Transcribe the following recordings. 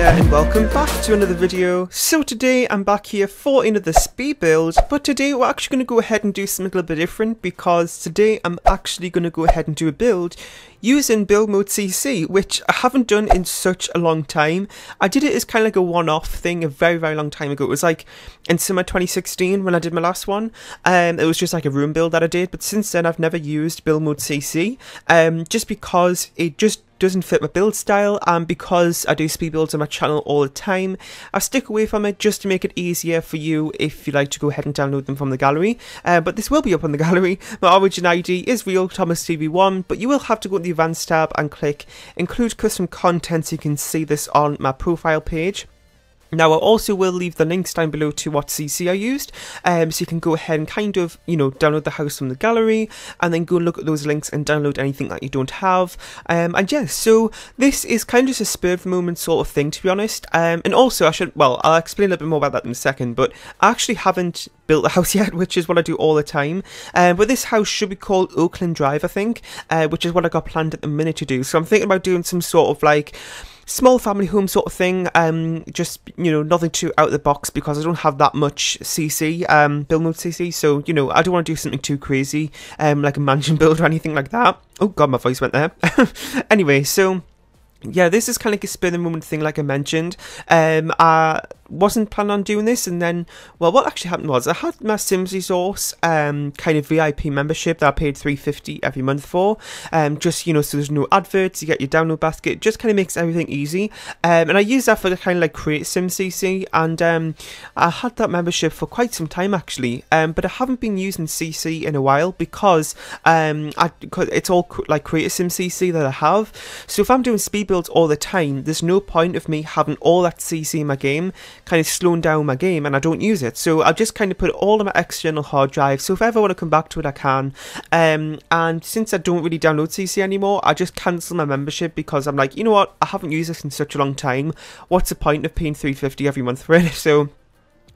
there and welcome back to another video. So today I'm back here for another speed build, but today we're actually going to go ahead and do something a little bit different, because today I'm actually going to go ahead and do a build using build mode CC, which I haven't done in such a long time. I did it as kind of like a one-off thing a very long time ago. It was like in summer 2016 when I did my last one. It was just like a room build that I did, but since then I've never used build mode CC, just because it just doesn't fit my build style, and because I do speed builds on my channel all the time, I stick away from it just to make it easier for you if you like to go ahead and download them from the gallery. But this will be up on the gallery. My origin ID is real Thomas TV1, but you will have to go to the advanced tab and click include custom content so you can see this on my profile page. Now I also will leave the links down below to what CC I used, so you can go ahead and kind of, download the house from the gallery and then go look at those links and download anything that you don't have. And yeah, so this is kind of just a spur of the moment sort of thing, to be honest. And also I'll explain a little bit more about that in a second, but I actually haven't built the house yet, which is what I do all the time. But this house should be called Oakland Drive, I think, which is what I got planned at the minute to do. So I'm thinking about doing some sort of like small family home sort of thing, just, nothing too out of the box, because I don't have that much CC, build mode CC, so, I don't want to do something too crazy, like a mansion build or anything like that. Oh god, my voice went there. Anyway, so yeah, this is kind of like a spur of the moment thing, like I mentioned. I wasn't planning on doing this, and then, well, what actually happened was I had my Sims resource kind of VIP membership that I paid $3.50 every month for, just, so there's no adverts, you get your download basket, it just kind of makes everything easy, and I use that for the kind of like create Sim CC, and I had that membership for quite some time actually, but I haven't been using CC in a while, because it's all like create Sim CC that I have. So if I'm doing speed builds all the time, there's no point of me having all that CC in my game kind of slowing down my game, and I don't use it, so I'll just kind of put it all on my external hard drive, so if I ever want to come back to it I can. And since I don't really download CC anymore, I just cancel my membership, because I'm like, you know what, I haven't used this in such a long time, what's the point of paying $3.50 every month for it? So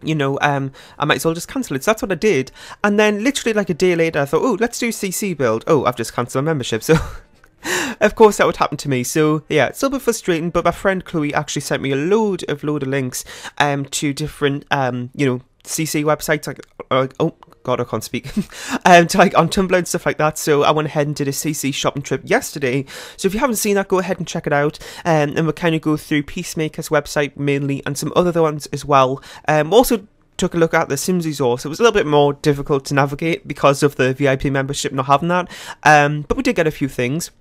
I might as well just cancel it. So that's what I did, and then literally like a day later I thought, oh, let's do CC build. Oh, I've just cancelled my membership. So of course that would happen to me. So yeah, it's a little bit frustrating, but my friend Chloe actually sent me a load of links to different CC websites, like oh god, I can't speak, to like on Tumblr and stuff like that. So I went ahead and did a CC shopping trip yesterday, so if you haven't seen that, go ahead and check it out, and we'll kind of go through Peacemaker's website mainly, and some other ones as well. Also took a look at the Sims resource. It was a little bit more difficult to navigate because of the VIP membership not having that, but we did get a few things.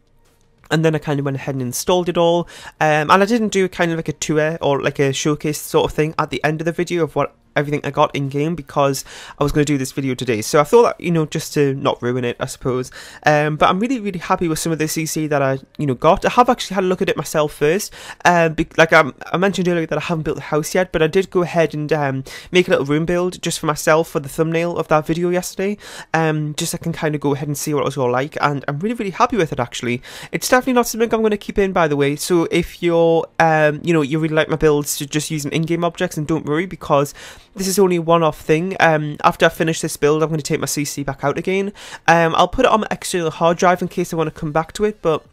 And then I kind of went ahead and installed it all, and I didn't do kind of like a tour or like a showcase sort of thing at the end of the video of what everything I got in game, because I was going to do this video today, so I thought that, just to not ruin it, I suppose. But I'm really happy with some of the CC that I got. I have actually had a look at it myself first, like I mentioned earlier that I haven't built the house yet, but I did go ahead and make a little room build just for myself for the thumbnail of that video yesterday, just so I can kind of go ahead and see what it was all like, and I'm really happy with it actually. It's definitely not something I'm going to keep in, by the way, so if you're you really like my builds to just using in-game objects, and don't worry, because this is only a one-off thing. After I finish this build, I'm going to take my CC back out again. I'll put it on my external hard drive in case I want to come back to it, but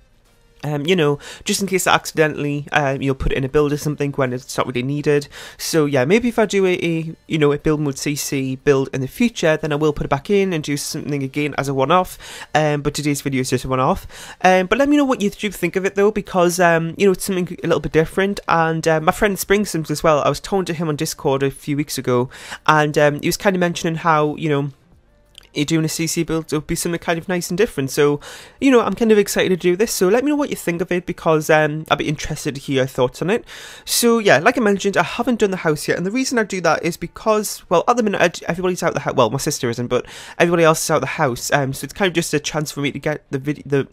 just in case I accidentally, put it in a build or something when it's not really needed. So yeah, maybe if I do a build mode CC build in the future, then I will put it back in and do something again as a one-off. But today's video is just a one-off. But let me know what you do think of it though, because it's something a little bit different. And my friend Spring Sims as well, I was talking to him on Discord a few weeks ago, and he was kind of mentioning how you're doing a CC build, it would be something kind of nice and different. So, I'm kind of excited to do this. So let me know what you think of it, because I'd be interested to hear your thoughts on it. So yeah, like I mentioned, I haven't done the house yet, and the reason I do that is because, well, at the minute everybody's out the house. Well, my sister isn't, but everybody else is out the house. So it's kind of just a chance for me to get to get the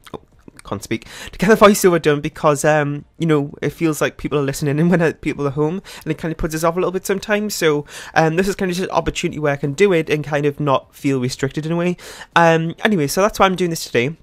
voiceover done, because it feels like people are listening in when people are home, and it kind of puts us off a little bit sometimes. So this is kind of just an opportunity where I can do it and kind of not feel restricted in a way. Anyway, so that's why I'm doing this today.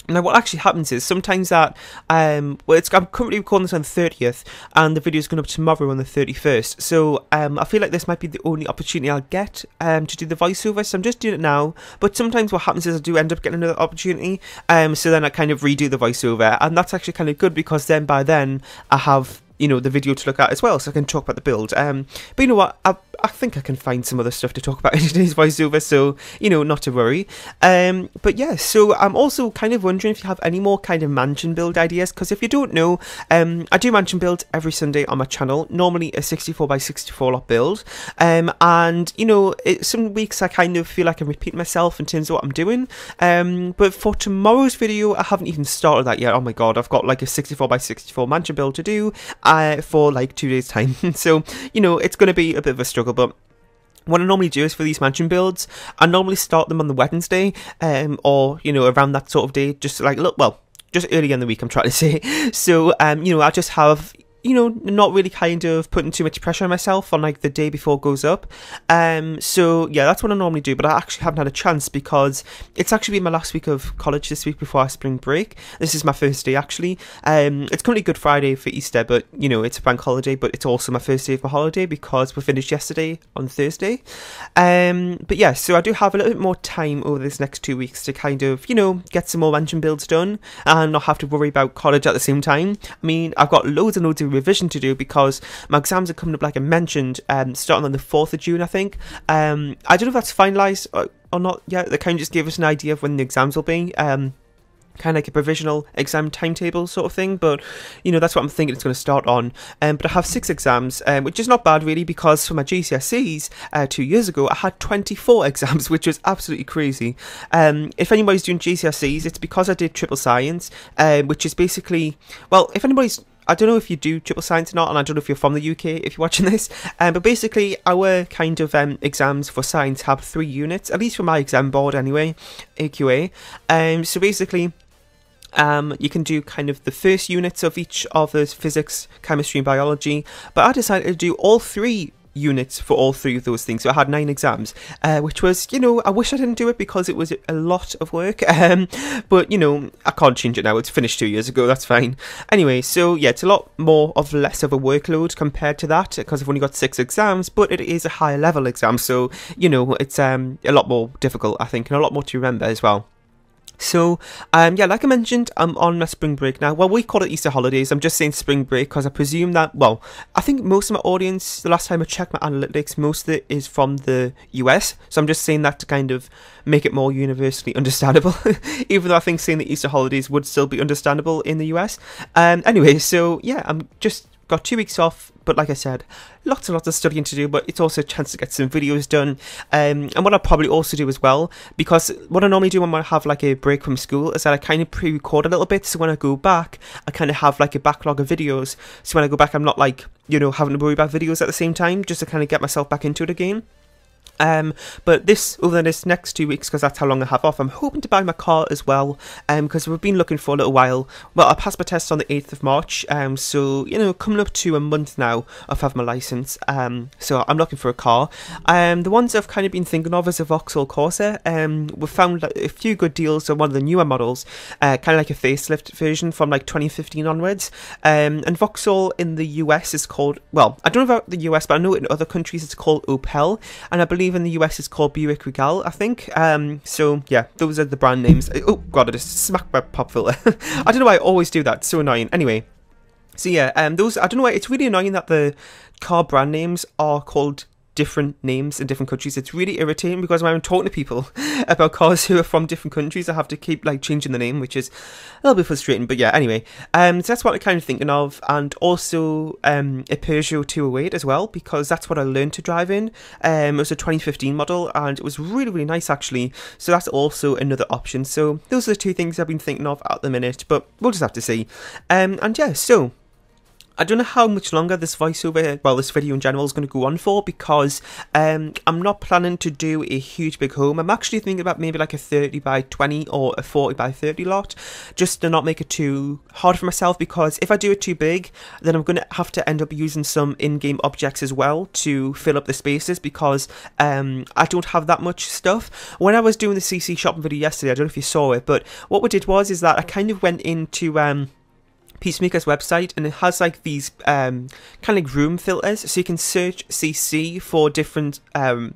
Now what actually happens is sometimes that, I'm currently recording this on the 30th, and the video is going up tomorrow on the 31st, so I feel like this might be the only opportunity I'll get to do the voiceover, so I'm just doing it now. But sometimes what happens is I do end up getting another opportunity, so then I kind of redo the voiceover, and that's actually kind of good, because then by then I have you know, the video to look at as well, so I can talk about the build. But you know what, I think I can find some other stuff to talk about in today's voiceover, so, you know, not to worry. But yeah, so I'm also kind of wondering if you have any more kind of mansion build ideas, because if you don't know, I do mansion builds every Sunday on my channel, normally a 64x64 lot build, and, you know, some weeks I kind of feel like I'm repeating myself in terms of what I'm doing, but for tomorrow's video, I haven't even started that yet. Oh my god, I've got like a 64x64 mansion build to do, for like 2 days time, so, you know, it's going to be a bit of a struggle. But what I normally do is for these mansion builds, I normally start them on the Wednesday, or, you know, around that sort of day, just like, look, well, just early in the week, I'm trying to say. So, you know, I just have, you know, not really kind of putting too much pressure on myself on like the day before it goes up. So yeah, that's what I normally do, but I actually haven't had a chance because it's actually been my last week of college this week before our spring break. This is my first day actually. It's currently Good Friday for Easter, but you know, it's a bank holiday, but it's also my first day of my holiday because we finished yesterday on Thursday. But yeah, so I do have a little bit more time over this next 2 weeks to kind of, you know, get some more mansion builds done and not have to worry about college at the same time. I mean, I've got loads and loads of revision to do because my exams are coming up, like I mentioned, starting on the 4th of June, I think. I don't know if that's finalised or not yet. They kind of just gave us an idea of when the exams will be. Kind of like a provisional exam timetable sort of thing, but you know, that's what I'm thinking it's going to start on. But I have 6 exams, which is not bad really, because for my GCSEs 2 years ago I had 24 exams, which was absolutely crazy. If anybody's doing GCSEs, it's because I did triple science, which is basically, well, if anybody's, I don't know if you do triple science or not, and I don't know if you're from the UK if you're watching this, but basically our kind of exams for science have 3 units, at least for my exam board anyway, AQA. So basically, you can do kind of the first units of each of those, physics, chemistry and biology, but I decided to do all 3 units for all 3 of those things, so I had 9 exams, which was, you know, I wish I didn't do it because it was a lot of work, but you know, I can't change it now, it's finished 2 years ago, that's fine. Anyway, so yeah, it's a lot more of less of a workload compared to that, because I've only got 6 exams, but it is a higher level exam, so, you know, it's a lot more difficult, I think, and a lot more to remember as well. So, yeah, like I mentioned, I'm on my spring break now. Well, we call it Easter holidays. I'm just saying spring break because I presume that, well, I think most of my audience, the last time I checked my analytics, most of it is from the US. So I'm just saying that to kind of make it more universally understandable, even though I think saying the Easter holidays would still be understandable in the US. Anyway, so yeah, I'm just got 2 weeks off, but like I said, lots and lots of studying to do, but it's also a chance to get some videos done. And what I'll probably also do as well, because what I normally do when I have like a break from school is that I kind of pre-record a little bit, so when I go back, I kind of have like a backlog of videos, so when I go back I'm not like, you know, having to worry about videos at the same time, just to kind of get myself back into it again. But over this next 2 weeks, because that's how long I have off, I'm hoping to buy my car as well, because we've been looking for a little while. Well, I passed my test on the 8th of March, so, you know, coming up to a month now of having my licence, so I'm looking for a car. The ones I've kind of been thinking of is a Vauxhall Corsa. We've found like, a few good deals on one of the newer models, kind of like a facelift version from like 2015 onwards, and Vauxhall in the US is called, well, I don't know about the US, but I know in other countries it's called Opel, and I believe in the US it's called Buick Regal, I think. So yeah, those are the brand names. Oh god, I just smacked my pop filter. I don't know why I always do that, it's so annoying. Anyway, so yeah, those, I don't know why, it's really annoying that the car brand names are called different names in different countries. It's really irritating because when I'm talking to people about cars who are from different countries, I have to keep like changing the name, which is a little bit frustrating. But yeah, anyway, so that's what I'm kind of thinking of, and also a Peugeot 208 as well, because that's what I learned to drive in. It was a 2015 model and it was really, really nice actually, so that's also another option. So those are the 2 things I've been thinking of at the minute, but we'll just have to see. And yeah, so I don't know how much longer this voiceover, well, this video in general is going to go on for, because I'm not planning to do a huge big home. I'm actually thinking about maybe like a 30x20 or a 40x30 lot, just to not make it too hard for myself, because if I do it too big, then I'm going to have to end up using some in-game objects as well to fill up the spaces, because I don't have that much stuff. When I was doing the CC shopping video yesterday, I don't know if you saw it, but what we did was that I kind of went into Peacemaker's website, and it has like these kind of like room filters, so you can search CC for different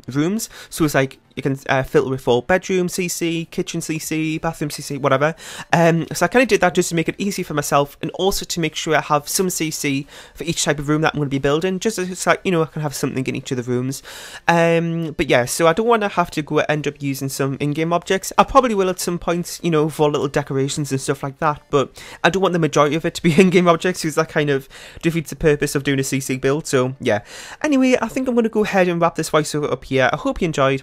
rooms. So it's like you can filter it for bedroom CC, kitchen CC, bathroom CC, whatever. So I kind of did that just to make it easy for myself, and also to make sure I have some CC for each type of room that I'm going to be building, just so it's like, you know, I can have something in each of the rooms. But yeah, so I don't want to have to go end up using some in-game objects. I probably will at some point, you know, for little decorations and stuff like that, but I don't want the majority of it to be in-game objects, because that kind of defeats the purpose of doing a CC build. So yeah, anyway, I think I'm going to go ahead and wrap this voiceover up here. I hope you enjoyed.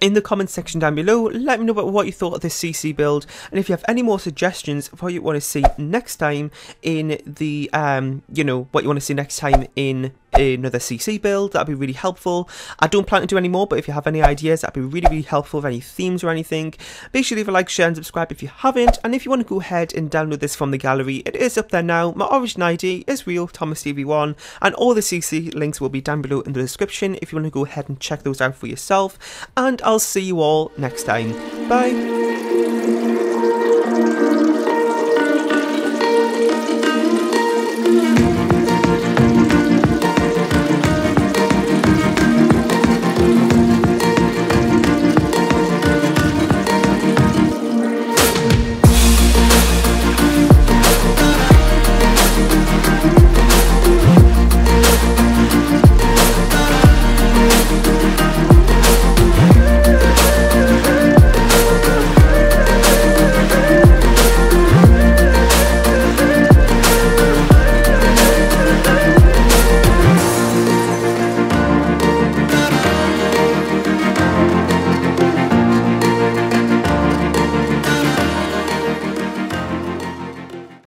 In the comment section down below, let me know about what you thought of this CC build, and if you have any more suggestions for what you want to see next time in the, you know, what you want to see next time in another CC build, that'd be really helpful. I don't plan to do any more, but if you have any ideas, that'd be really, really helpful. With any themes or anything, make sure you leave a like, share and subscribe if you haven't, and if you want to go ahead and download this from the gallery, it is up there now. My origin ID is real ThomasTV1, and all the CC links will be down below in the description if you want to go ahead and check those out for yourself, and I'll see you all next time. Bye!